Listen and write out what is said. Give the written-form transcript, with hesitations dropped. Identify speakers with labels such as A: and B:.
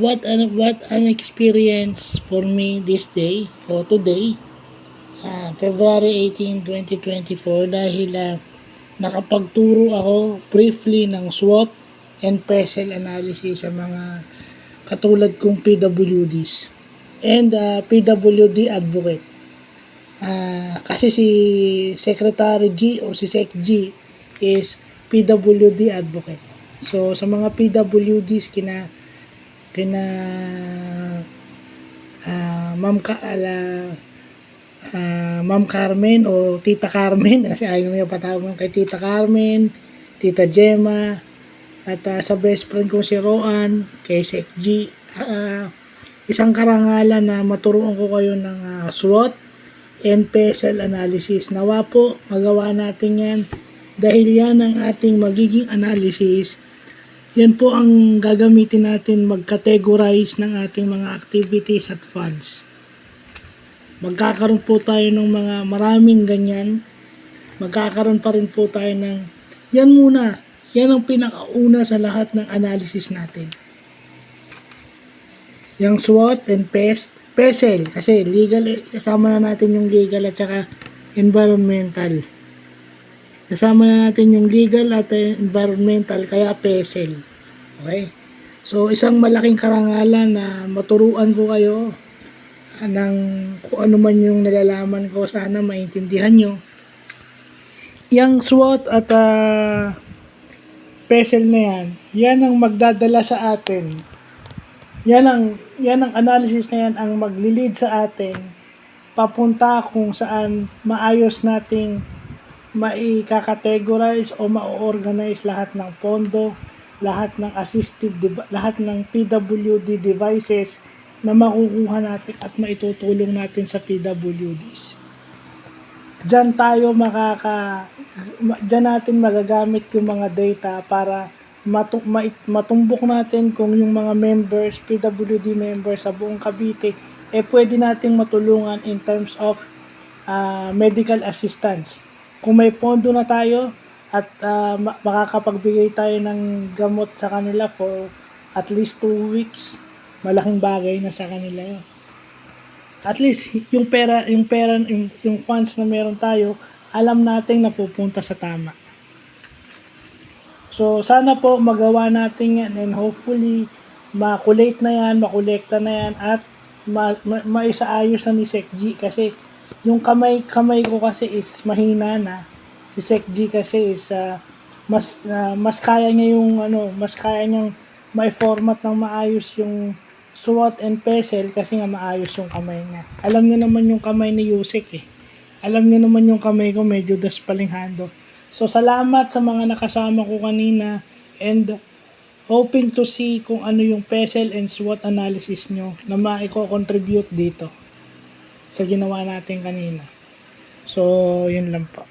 A: what an experience for me this day o today, February 18, 2024, dahil nakapagturo ako briefly ng SWOT and PESEL analysis sa mga katulad kong PWDs and PWD advocate. Kasi si Secretary G o si Sec G is PWD advocate. So sa mga PWDs kina Ma'am Carmen o Tita Carmen kasi ayaw nyo patawag kay Tita Carmen, Tita Gemma, at sa best friend ko si Roan, kay Sec G. Isang karangalan na maturuan ko kayo ng SWOT and PESEL analysis. Nawa po magawa natin yan dahil yan ang ating magiging analysis. Yan po ang gagamitin natin mag-categorize ng ating mga activities at funds. Magkakaroon po tayo ng mga maraming ganyan. Magkakaroon pa rin po tayo ng yan muna. Yan ang pinakauna sa lahat ng analysis natin. Yung SWOT and PESEL kasi legal, kasama na natin yung legal at saka environmental. Kasama na natin yung legal at environmental, kaya PESEL. Okay? So, isang malaking karangalan na maturuan ko kayo ng kung ano man yung nalalaman ko, sana maintindihan nyo. Yung SWOT at PESEL na yan, yan ang magdadala sa atin. Yan ang analysis na yan ang magli-lead sa atin papunta kung saan maayos nating maika-categorize o ma-organize lahat ng pondo, lahat ng lahat ng PWD devices na makukuha natin at maitutulong natin sa PWDs. Diyan natin magagamit yung mga data para matumbok natin kung yung mga members, PWD members sa buong Cavite, pwede nating matulungan in terms of medical assistance. Kung may pondo na tayo at makakapagbigay tayo ng gamot sa kanila for at least 2 weeks, malaking bagay na sa kanila yun. At least yung funds na meron tayo, alam natin na pupunta sa tama. So sana po magawa natin yan and hopefully makulate na yan, makolekta na yan at maisaayos na ni Sec G kasi yung kamay ko kasi is mahina na. Si Sec G kasi is mas kaya niya mas kaya niyang mai-format ng maayos yung SWOT and PESEL kasi nga maayos yung kamay niya. Alam niyo naman yung kamay ni Yusek Alam niyo naman yung kamay ko medyo daspalinghando. So salamat sa mga nakasama ko kanina and hoping to see kung ano yung PESEL and SWOT analysis nyo na maiko-contribute dito sa ginawa natin kanina. So, yun lang po.